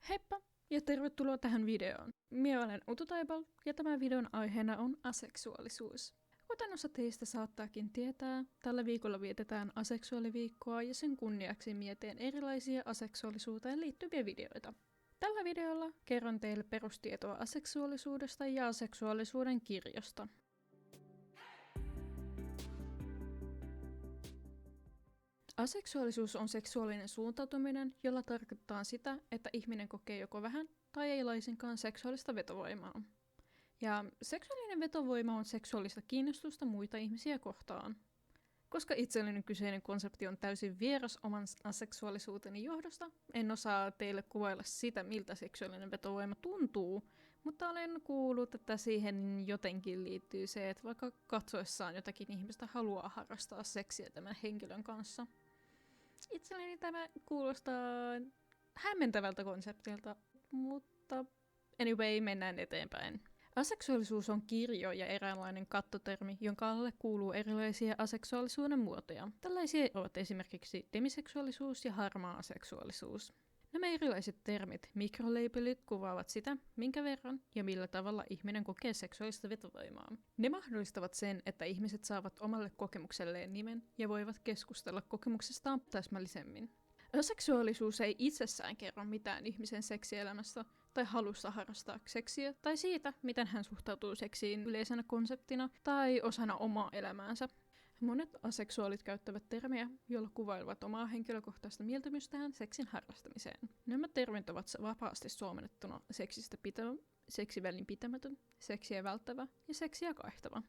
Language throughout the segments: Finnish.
Heippa ja tervetuloa tähän videoon. Minä olen Utu Taibal ja tämän videon aiheena on aseksuaalisuus. Kuten osa teistä saattaakin tietää, tällä viikolla vietetään aseksuaaliviikkoa ja sen kunniaksi mietin erilaisia aseksuaalisuuteen liittyviä videoita. Tällä videolla kerron teille perustietoa aseksuaalisuudesta ja aseksuaalisuuden kirjosta. Aseksuaalisuus on seksuaalinen suuntautuminen, jolla tarkoittaa sitä, että ihminen kokee joko vähän tai ei laisinkaan seksuaalista vetovoimaa. Ja seksuaalinen vetovoima on seksuaalista kiinnostusta muita ihmisiä kohtaan. Koska itselleni kyseinen konsepti on täysin vieras oman aseksuaalisuuteni johdosta, en osaa teille kuvailla sitä, miltä seksuaalinen vetovoima tuntuu, mutta olen kuullut, että siihen jotenkin liittyy se, että vaikka katsoessaan jotakin ihmistä haluaa harrastaa seksiä tämän henkilön kanssa. Itselleni tämä kuulostaa hämmentävältä konseptilta, mutta anyway, mennään eteenpäin. Aseksuaalisuus on kirjo ja eräänlainen kattotermi, jonka alle kuuluu erilaisia aseksuaalisuuden muotoja. Tällaisia ovat esimerkiksi demiseksuaalisuus ja harmaa aseksuaalisuus. Nämä erilaiset termit, mikrolabelit, kuvaavat sitä, minkä verran ja millä tavalla ihminen kokee seksuaalista vetovoimaa. Ne mahdollistavat sen, että ihmiset saavat omalle kokemukselleen nimen ja voivat keskustella kokemuksestaan täsmällisemmin. Aseksuaalisuus ei itsessään kerro mitään ihmisen seksielämästä tai halusta harrastaa seksiä tai siitä, miten hän suhtautuu seksiin yleisenä konseptina tai osana omaa elämäänsä. Monet aseksuaalit käyttävät termiä, joilla kuvailevat omaa henkilökohtaista mieltymystään seksin harrastamiseen. Nämä termit ovat vapaasti suomennettuna seksistä pitävä, seksivälinpitämätön, seksiä välttävä ja seksiä kaihtava.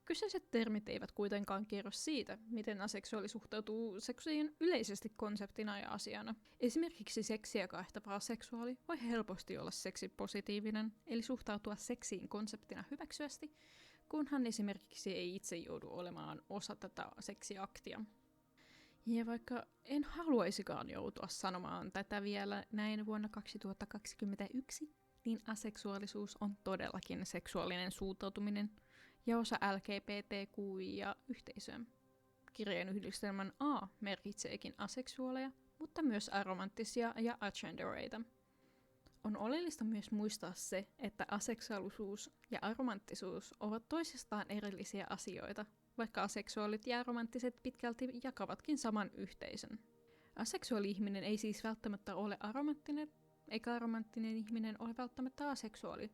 Kyseiset termit eivät kuitenkaan kerro siitä, miten aseksuaali suhtautuu seksiin yleisesti konseptina ja asiana. Esimerkiksi seksiä kaihtava aseksuaali voi helposti olla seksipositiivinen, eli suhtautua seksiin konseptina hyväksyvästi, kunhan esimerkiksi ei itse joudu olemaan osa tätä seksiaktia. Ja vaikka en haluaisikaan joutua sanomaan tätä vielä näin vuonna 2021, niin aseksuaalisuus on todellakin seksuaalinen suuntautuminen ja osa LGBTQIA-yhteisöä. Kirjeen yhdistelmän A merkitseekin aseksuaaleja, mutta myös aromanttisia ja agendereita. On oleellista myös muistaa se, että aseksuaalisuus ja aromanttisuus ovat toisistaan erillisiä asioita, vaikka aseksuaalit ja aromanttiset pitkälti jakavatkin saman yhteisön. Aseksuaali-ihminen ei siis välttämättä ole aromanttinen, eikä aromanttinen ihminen ole välttämättä aseksuaali.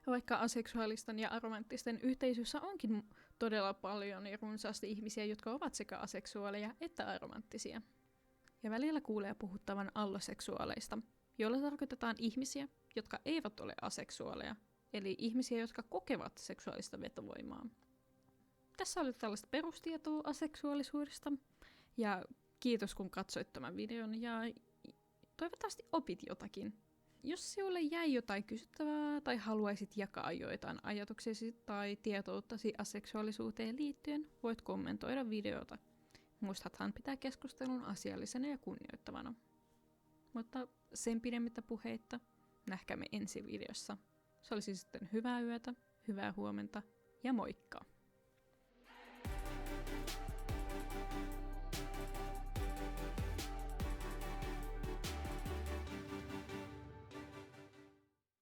Vaikka aseksuaalisten ja aromanttisten yhteisössä onkin todella paljon ja runsaasti ihmisiä, jotka ovat sekä aseksuaaleja että aromanttisia. Ja välillä kuulee puhuttavan alloseksuaaleista, joilla tarkoitetaan ihmisiä, jotka eivät ole aseksuaaleja, eli ihmisiä, jotka kokevat seksuaalista vetovoimaa. Tässä oli tällaista perustietoa aseksuaalisuudesta, ja kiitos kun katsoit tämän videon, ja toivottavasti opit jotakin. Jos sinulle jäi jotain kysyttävää tai haluaisit jakaa joitain ajatuksesi tai tietouttasi aseksuaalisuuteen liittyen, voit kommentoida videota. Muistathan pitää keskustelun asiallisena ja kunnioittavana. Mutta sen pidemmittä puheitta, nähkäämme ensi videossa. Se olisi sitten hyvää yötä, hyvää huomenta ja moikka!